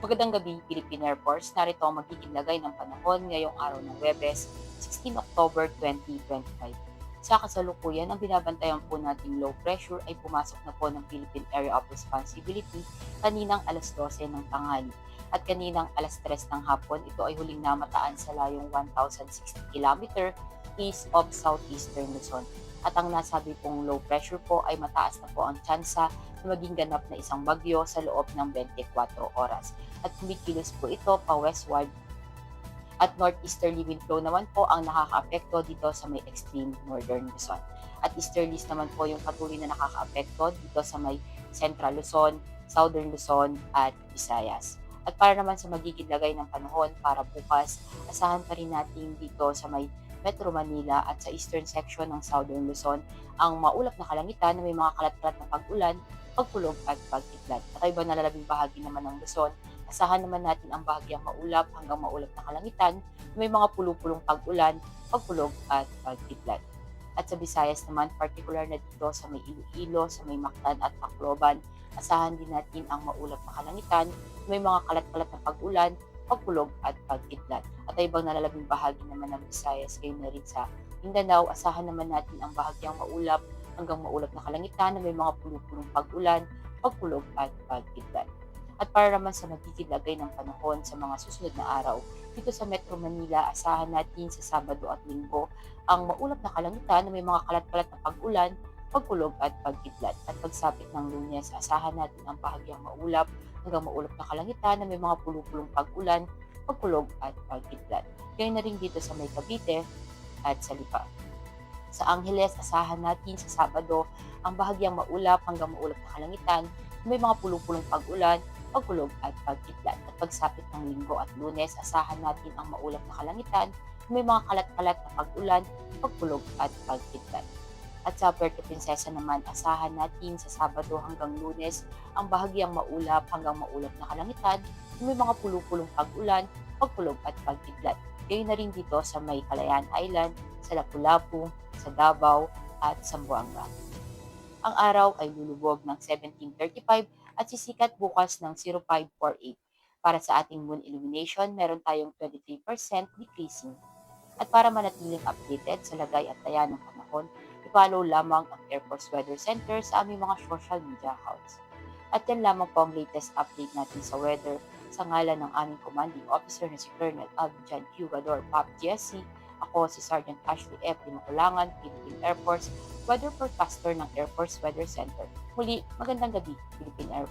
Magandang gabi, Philippine Air Force. Narito ang magiging lagay ng panahon ngayong araw ng Webes, 16 October 2025. Sa kasalukuyan, ang binabantayan po nating low pressure ay pumasok na po ng Philippine Area of Responsibility kaninang alas 12 ng tanghali. At kaninang alas 3 ng hapon, ito ay huling namataan sa layong 1,060 km east of southeastern Luzon. At ang nasabi pong low pressure po ay mataas na po ang tsansa na maging ganap na isang bagyo sa loob ng 24 oras at kumikilos po ito pa-westward at northeasterly wind flow naman po ang nakakaapekto dito sa may extreme northern Luzon. At easterlies naman po yung patuloy na nakakaapekto dito sa may central Luzon, southern Luzon at Visayas. At para naman sa magiging lagay ng panahon para bukas, asahan pa rin natin dito sa may Metro Manila at sa eastern section ng southern Luzon ang maulap na kalangitan na may mga kalat-kalat na pag-ulan, pagkulog at pag-idlad. At ibang nalalabing bahagi naman ng Luzon, asahan naman natin ang bahagyang maulap hanggang maulap na kalangitan, may mga pulupulong pag-ulan, pagkulog at pag-idlad. At sa Visayas naman, particular na dito sa may Iloilo, sa may Mactan at Tacloban, asahan din natin ang maulap na kalangitan, may mga kalat-kalat na pag-ulan, pagkulog at pag-idlad. At ay ibang nalalabing bahagi naman ng Visayas, kayo na rin sa Mindanao, asahan naman natin ang bahagyang maulap hanggang maulap na kalangitan na may mga pulupulong pag-ulan, pagkulog at pag-idlad. At para naman sa magiging lagay ng panahon sa mga susunod na araw, dito sa Metro Manila, asahan natin sa Sabado at Linggo ang maulap na kalangitan na may mga kalat-kalat na pag-ulan, pagkulog at pag-idlad. At pagsapit ng Lunes, asahan natin ang bahagyang maulap hanggang maulap na kalangitan na may mga pulupulong pag-ulan, pagkulog at pag-idlad. Gaya na rin dito sa may Cavite at sa Lipa. Sa Angeles, asahan natin sa Sabado ang bahagyang maulap hanggang maulap na kalangitan, may mga pulupulong pag-ulan, pagkulog at pag-idlad. At pagsapit ng Linggo at Lunes, asahan natin ang maulap na kalangitan, may mga kalat-kalat na pag-ulan, pagkulog at pag-idlad. At sa Puerto Princesa naman, asahan natin sa Sabado hanggang Lunes ang bahagyang maulap hanggang maulap na kalangitan, may mga pulupulong pag-ulan, pagkulog at pag-idlad. Gayon na rin dito sa may Kalayaan Island, sa Lapu-Lapu, sa Davao at Zamboanga. Ang araw ay lulubog ng 17:35 at sisikat bukas ng 05:48. Para sa ating moon illumination, meron tayong 23% decreasing. At para manatiling updated sa lagay at taya ng panahon, i-follow lamang ang Air Force Weather Center sa aming mga social media accounts. At yan lamang po ang latest update natin sa weather sa ngalan ng aming commanding officer na si Colonel Alvin Hugador Pop GSC. Ako si Sergeant Ashley F. Limakulangan, Philippine Air Force, weather forecaster ng Air Force Weather Center. Muli, magandang gabi, Philippine Air Force.